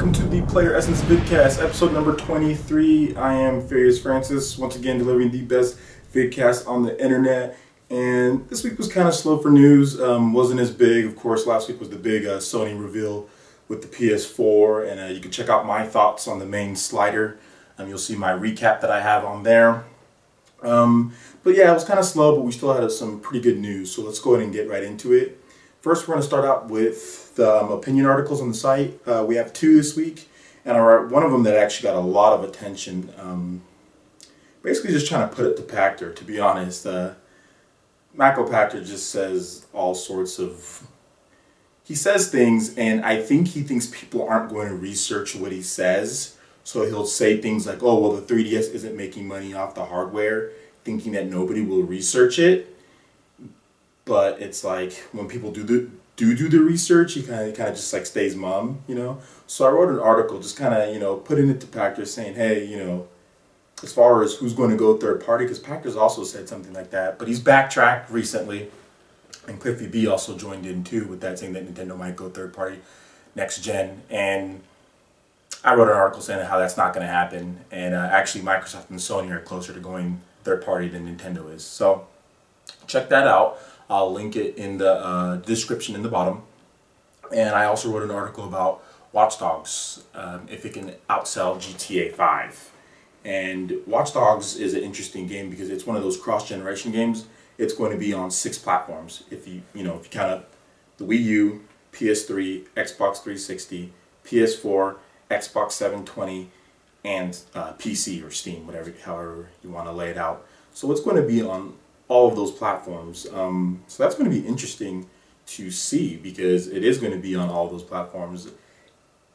welcome to the Playeressence Vidcast, episode number 23. I am Playeressence, once again delivering the best vidcast on the internet. And this week was kind of slow for news, wasn't as big. Of course, last week was the big Sony reveal with the PS4, and you can check out my thoughts on the main slider. You'll see my recap that I have on there. But yeah, it was kind of slow, but we still had some pretty good news, so let's go ahead and get right into it. First, we're going to start out with the opinion articles on the site. We have two this week, and one of them that actually got a lot of attention. Basically just trying to put it to Pachter, to be honest. Pachter just says all sorts of... He says things, and I think he thinks people aren't going to research what he says. So he'll say things like, oh, well, the 3DS isn't making money off the hardware, thinking that nobody will research it. But it's like, when people do the research, he kind of just like stays mum, you know. So I wrote an article just kind of, you know, putting it to Pachter, saying, hey, you know, as far as who's going to go third party, because Pachter's also said something like that, but he's backtracked recently, and Cliffy B also joined in too with that, saying that Nintendo might go third party next gen. And I wrote an article saying how that's not going to happen, and actually Microsoft and Sony are closer to going third party than Nintendo is. So check that out. I'll link it in the description in the bottom. And I also wrote an article about Watch Dogs, if it can outsell GTA 5. And Watch Dogs is an interesting game because it's one of those cross-generation games. It's going to be on 6 platforms. If you count up the Wii U, PS3, Xbox 360, PS4, Xbox 720, and PC or Steam, however you want to lay it out. So it's going to be on all of those platforms. So that's going to be interesting to see because it is going to be on all of those platforms.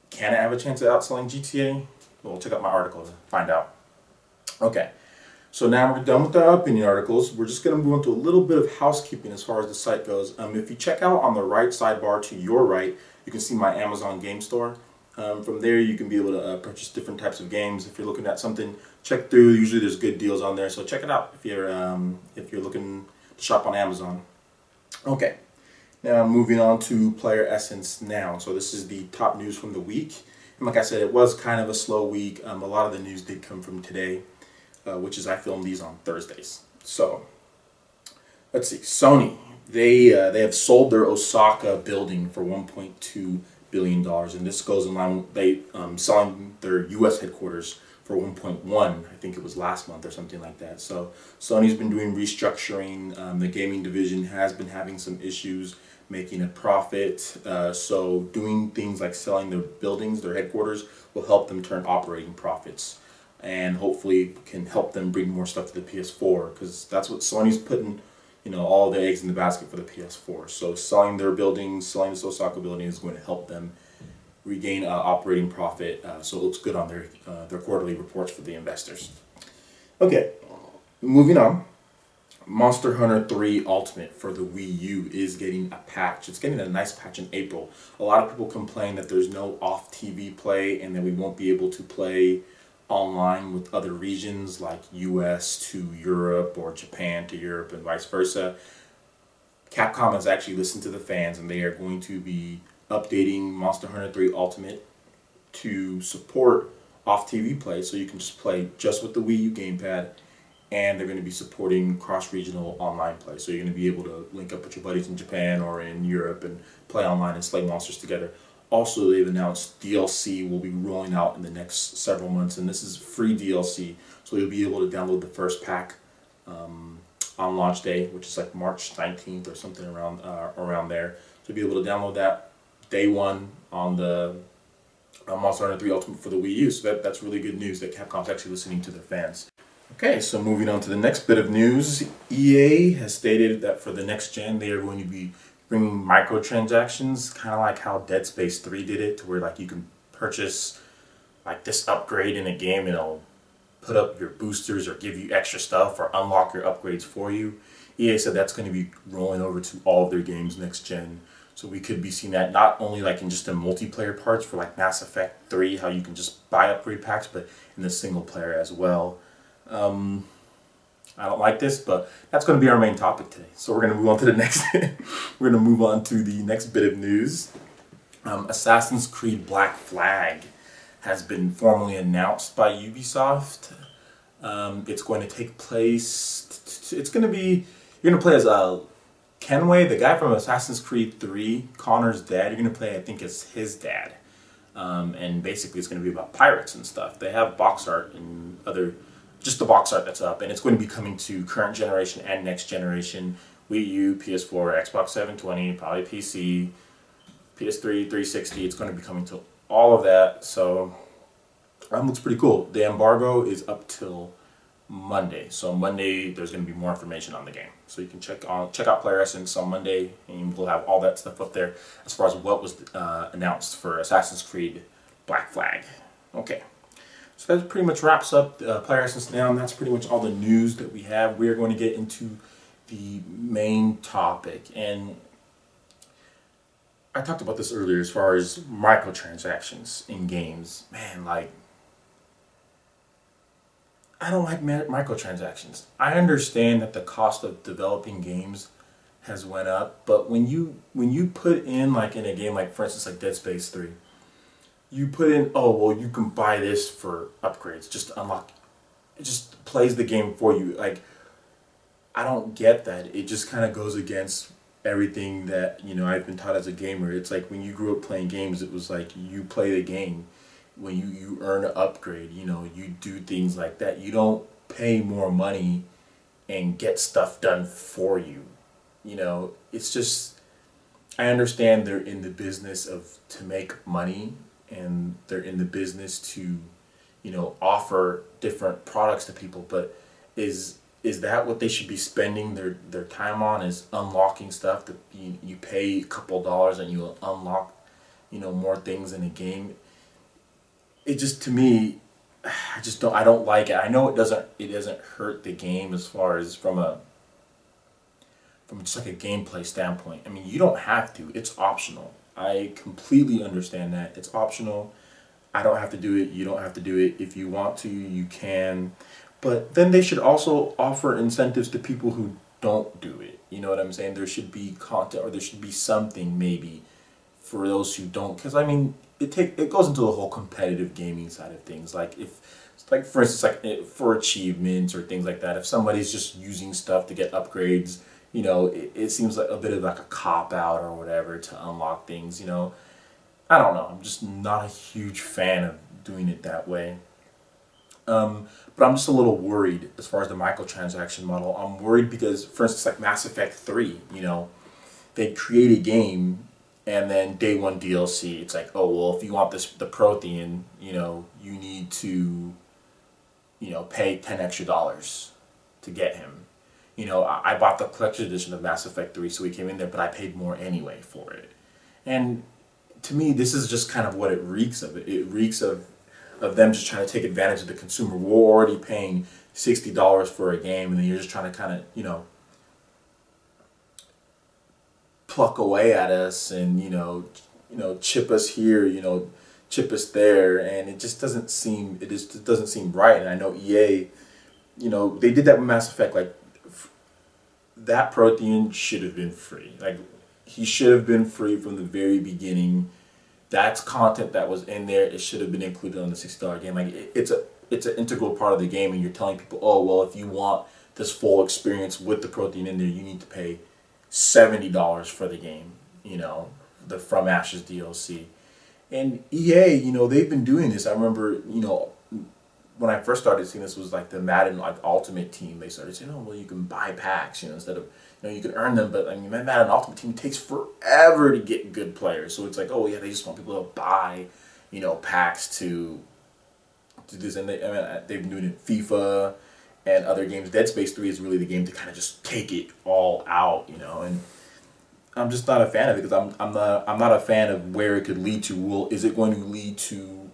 Can it have a chance of outselling GTA? Well, check out my article to find out. Okay, so now we're done with the opinion articles. We're just going to move on to a little bit of housekeeping as far as the site goes. If you check out on the right sidebar to your right, you can see my Amazon game store. From there you can be able to purchase different types of games. If you're looking at something, check through. Usually there's good deals on there, so check it out if you're looking to shop on Amazon. Okay, now moving on to Playeressence now. So this is the top news from the week. And like I said, it was kind of a slow week. A lot of the news did come from today, which is I filmed these on Thursdays. So let's see. Sony, they have sold their Osaka building for $1.2 billion, and this goes in line with they selling their U.S. headquarters for 1.1. I think it was last month or something like that. So Sony's been doing restructuring. The gaming division has been having some issues making a profit. So doing things like selling their buildings, their headquarters, will help them turn operating profits, and hopefully can help them bring more stuff to the PS4, because that's what Sony's putting, you know, all the eggs in the basket for the PS4. So selling their buildings, selling this Osaka building is going to help them regain operating profit. So it looks good on their quarterly reports for the investors. Okay, moving on. Monster Hunter 3 Ultimate for the Wii U is getting a patch. It's getting a nice patch in April. A lot of people complain that there's no off-TV play and that we won't be able to play online with other regions like US to Europe or Japan to Europe and vice versa. Capcom has actually listened to the fans, and they are going to be updating Monster Hunter 3 Ultimate to support off-TV play, so you can just play just with the Wii U gamepad, and they're going to be supporting cross-regional online play, so you're going to be able to link up with your buddies in Japan or in Europe and play online and slay monsters together. Also, they've announced DLC will be rolling out in the next several months, and this is free DLC, so you'll be able to download the first pack on launch day, which is like March 19th or something around there. So you'll be able to download that day one on the Monster Hunter 3 Ultimate for the Wii U. So that's really good news that Capcom's actually listening to their fans. Okay, so moving on to the next bit of news, EA has stated that for the next gen they are going to be bringing microtransactions, kind of like how Dead Space 3 did it, to where like you can purchase like this upgrade in a game and it'll put up your boosters or give you extra stuff or unlock your upgrades for you. EA said that's going to be rolling over to all of their games next gen. So we could be seeing that not only like in just the multiplayer parts for like Mass Effect 3, how you can just buy upgrade packs, but in the single player as well. I don't like this, but that's going to be our main topic today. So we're going to move on to the next. We're going to move on to the next bit of news. Assassin's Creed Black Flag has been formally announced by Ubisoft. It's going to take place. It's going to be. You're going to play as Kenway, the guy from Assassin's Creed 3, Connor's dad. You're going to play, I think, as his dad. And basically it's going to be about pirates and stuff. They have box art and just the box art that's up. And it's going to be coming to current generation and next generation. Wii U, PS4, Xbox 720, probably PC, PS3, 360. It's going to be coming to all of that. So looks pretty cool. The embargo is up till Monday. So Monday there's going to be more information on the game. So you can check out Playeressence on Monday, and we'll have all that stuff up there as far as what was announced for Assassin's Creed Black Flag. Okay, so that pretty much wraps up Playeressence now, and that's pretty much all the news that we have. We are going to get into the main topic, and I talked about this earlier as far as microtransactions in games. Man, like, I don't like microtransactions. I understand that the cost of developing games has went up, but when you put in, like in a game like, for instance, like Dead Space 3, you put in, oh well, you can buy this for upgrades just to unlock. It just plays the game for you. Like, I don't get that. It just kind of goes against everything that, you know, I've been taught as a gamer. It's like when you grew up playing games, it was like you play the game. When you earn an upgrade, you know, you do things like that. You don't pay more money and get stuff done for you. You know, it's just, I understand they're in the business to make money, and they're in the business to, you know, offer different products to people, but is that what they should be spending their time on, is unlocking stuff that you pay a couple dollars and you unlock, you know, more things in a game? It just, to me, I don't like it. I know it doesn't hurt the game as far as from just like a gameplay standpoint. I mean, you don't have to. It's optional. I completely understand that. It's optional. I don't have to do it. You don't have to do it. If you want to, you can. But then they should also offer incentives to people who don't do it. You know what I'm saying? There should be content, or there should be something maybe for those who don't. Because, I mean, it goes into the whole competitive gaming side of things. Like, for instance, like for achievements or things like that, if somebody's just using stuff to get upgrades, you know, it seems like a bit of like a cop out or whatever to unlock things. You know, I don't know. I'm just not a huge fan of doing it that way. But I'm just a little worried as far as the microtransaction model. I'm worried because, for instance, like Mass Effect 3, you know, they create a game, and then day one DLC, it's like, oh, well, if you want the Prothean, you know, you need to, you know, pay $10 extra to get him. You know, I bought the collector's edition of Mass Effect 3, so he came in there, but I paid more anyway for it. And to me, this is just kind of what it reeks of. It reeks of them just trying to take advantage of the consumer. We're already paying $60 for a game, and then you're just trying to kind of, you know, pluck away at us and, you know, chip us here, you know, chip us there, and it just doesn't seem right. And I know EA, you know, they did that with Mass Effect. Like, that Prothean should have been free. Like, he should have been free from the very beginning. That's content that was in there. It should have been included on the $60 game. Like, it's an integral part of the game, and you're telling people, oh, well, if you want this full experience with the Prothean in there, you need to pay $70 for the game, you know, the From Ashes DLC. And EA, you know, they've been doing this. I remember, you know, when I first started seeing this was like the Madden like Ultimate Team. They started saying, oh, well, you can buy packs, you know, instead of, you know, you can earn them. But I mean, Madden Ultimate Team takes forever to get good players. So it's like, oh yeah, they just want people to buy, you know, packs to do this. And they've been doing it in FIFA and other games. Dead Space 3 is really the game to kind of just take it all out, you know. And I'm just not a fan of it, because I'm not a fan of where it could lead to. Well, is it going to lead to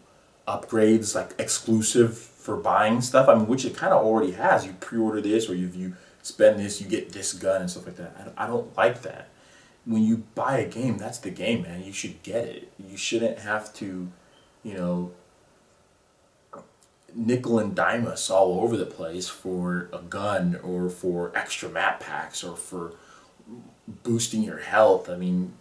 upgrades, like exclusive for buying stuff? I mean, which it kind of already has. You pre-order this, or if you spend this, you get this gun and stuff like that. I don't like that. When you buy a game, that's the game, man. You should get it. You shouldn't have to, you know, nickel and dime us all over the place for a gun, or for extra map packs, or for boosting your health. I mean,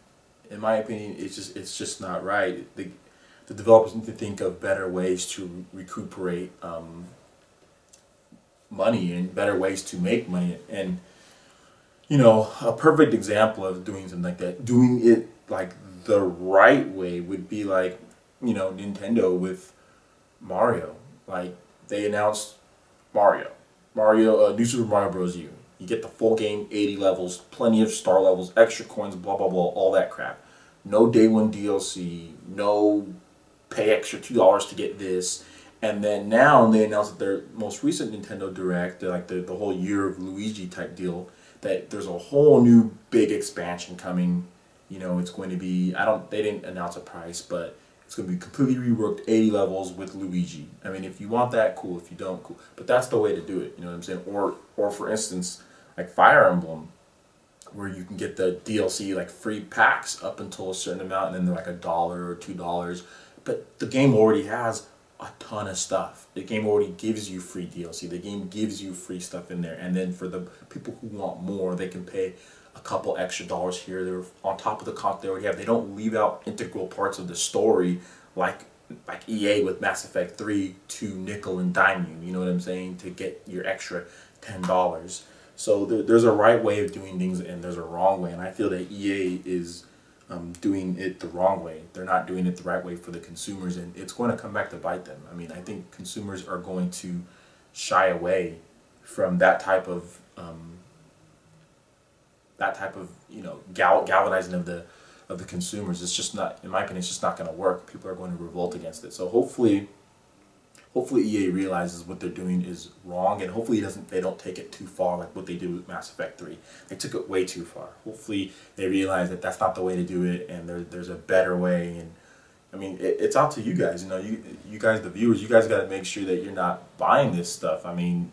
in my opinion, it's just not right. The the developers need to think of better ways to recuperate money and better ways to make money. And a perfect example of doing something like that, doing it like the right way, would be like Nintendo with Mario. Like, they announced Mario, New Super Mario Bros. U. You get the full game, 80 levels, plenty of star levels, extra coins, blah blah blah, all that crap. No day one DLC, no pay extra $2 to get this. And then now they announced at their most recent Nintendo Direct, like the whole Year of Luigi type deal, that there's a whole new big expansion coming. It's going to be, they didn't announce a price, but it's going to be completely reworked, 80 levels with Luigi. I mean, if you want that, cool. If you don't, cool. But that's the way to do it, you know what I'm saying? Or for instance, like Fire Emblem, where you can get the DLC, like free packs up until a certain amount, and then they're like $1 or $2. But the game already has a ton of stuff. The game already gives you free DLC. The game gives you free stuff in there. And then for the people who want more, they can pay a couple extra dollars here. They're on top of the content they already have. They don't leave out integral parts of the story like EA with Mass Effect 3 to nickel and dime you. You know what I'm saying? To get your extra $10. So there's a right way of doing things and there's a wrong way. And I feel that EA is doing it the wrong way. They're not doing it the right way for the consumers, and it's going to come back to bite them. I mean, I think consumers are going to shy away from that type of galvanizing of the consumers. It's just not, in my opinion, it's just not going to work. People are going to revolt against it. So hopefully EA realizes what they're doing is wrong, and hopefully they don't take it too far like what they did with Mass Effect 3. They took it way too far. Hopefully they realize that that's not the way to do it, and there's a better way. And I mean, it's up to you guys. You guys, the viewers, you guys got to make sure that you're not buying this stuff. I mean,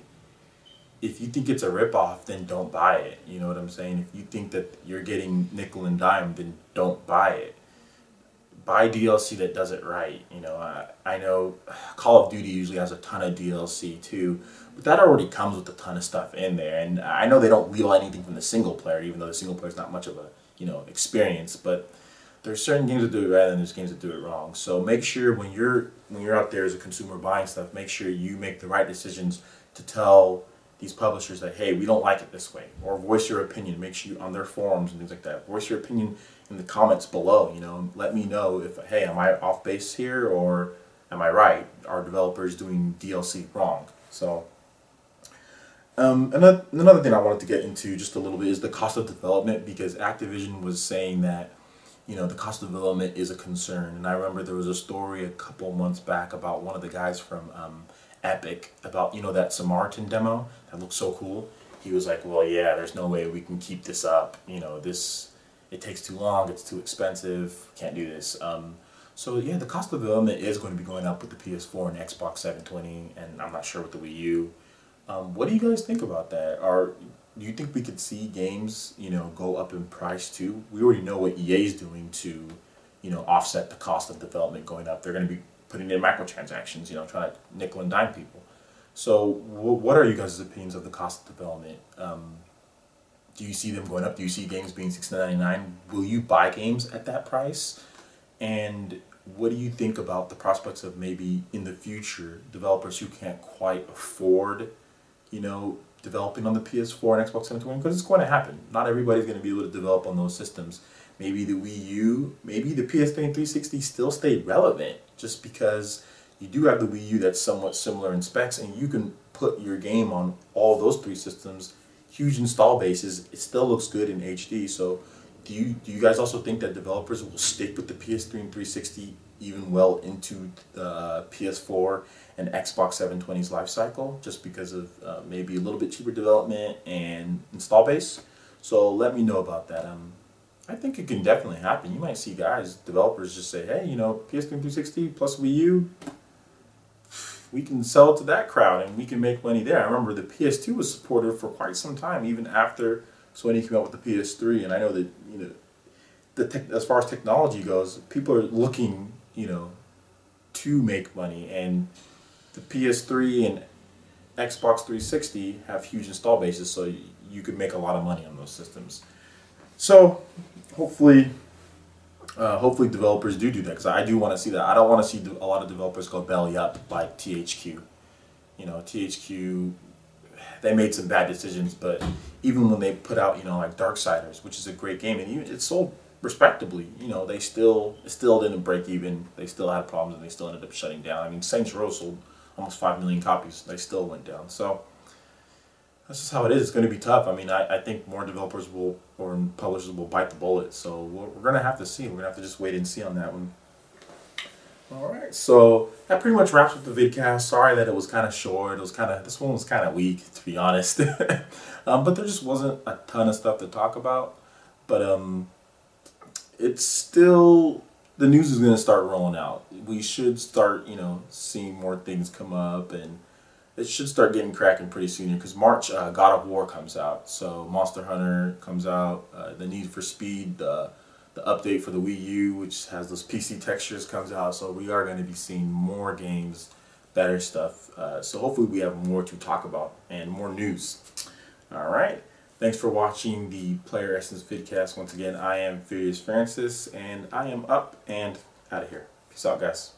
if you think it's a ripoff, then don't buy it. You know what I'm saying? If you think that you're getting nickel and dime, then don't buy it. Buy DLC that does it right. I know Call of Duty usually has a ton of DLC too, but that already comes with a ton of stuff in there. And I know they don't leave anything from the single player, even though the single player is not much of a experience. But there's certain games that do it right, and there's games that do it wrong. So make sure when you're out there as a consumer buying stuff, make sure you make the right decisions to tell these publishers that, hey, we don't like it this way, or voice your opinion. Make sure you on their forums and things like that. Voice your opinion in the comments below. Let me know if, hey, am I off base here, or am I right? Are developers doing DLC wrong? So another thing I wanted to get into just a little bit is the cost of development, because Activision was saying that the cost of development is a concern. And I remember there was a story a couple months back about one of the guys from Epic about that Samaritan demo that looked so cool. He was like, well, yeah, there's no way we can keep this up. It takes too long, it's too expensive, can't do this. So yeah, the cost of development is going to be going up with the PS4 and Xbox 720, and I'm not sure with the Wii U. What do you guys think about that? Do you think we could see games go up in price too? We already know what EA is doing to offset the cost of development going up. They're going to be putting in microtransactions, trying to nickel and dime people. So what are you guys' opinions of the cost of development? Do you see them going up? Do you see games being $16.99? Will you buy games at that price? And what do you think about the prospects of maybe in the future developers who can't quite afford, developing on the PS4 and Xbox 720? Because it's going to happen. Not everybody's going to be able to develop on those systems. Maybe the Wii U, maybe the PS3 and 360 still stayed relevant, just because you do have the Wii U that's somewhat similar in specs, and you can put your game on all those three systems. Huge install bases, it still looks good in HD. So do you guys also think that developers will stick with the PS3 and 360 even well into the PS4 and Xbox 720's life cycle, just because of maybe a little bit cheaper development and install base? So let me know about that. I think it can definitely happen. You might see developers just say, hey, PS3 and 360 plus Wii U, we can sell it to that crowd and we can make money there. I remember the PS2 was supported for quite some time, even after Sony came out with the PS3. And I know that as far as technology goes, people are looking to make money, and the PS3 and Xbox 360 have huge install bases, so you could make a lot of money on those systems. So hopefully hopefully developers do that, because I do want to see that. I don't want to see a lot of developers go belly up like THQ. You know, THQ, they made some bad decisions, but even when they put out, you know, like Darksiders, which is a great game, and it sold respectably, you know, it still didn't break even. They still had problems, and they still ended up shutting down. I mean, Saints Row sold almost 5 million copies. They still went down. So that's just how it is. It's going to be tough. I mean, I think more developers will, or publishers will bite the bullet. So we're going to have to see. We're going to have to just wait and see on that one. Alright, so that pretty much wraps up the vidcast. Sorry that it was kind of short. This one was kind of weak, to be honest. But there just wasn't a ton of stuff to talk about. But it's still, the news is going to start rolling out. We should start, you know, seeing more things come up, and it should start getting cracking pretty soon, because March, God of War comes out. So Monster Hunter comes out. The Need for Speed, the update for the Wii U, which has those PC textures, comes out. So we are going to be seeing more games, better stuff. So hopefully we have more to talk about and more news. Alright, thanks for watching the Playeressence vidcast. Once again, I am Furious Francis, and I am up and out of here. Peace out, guys.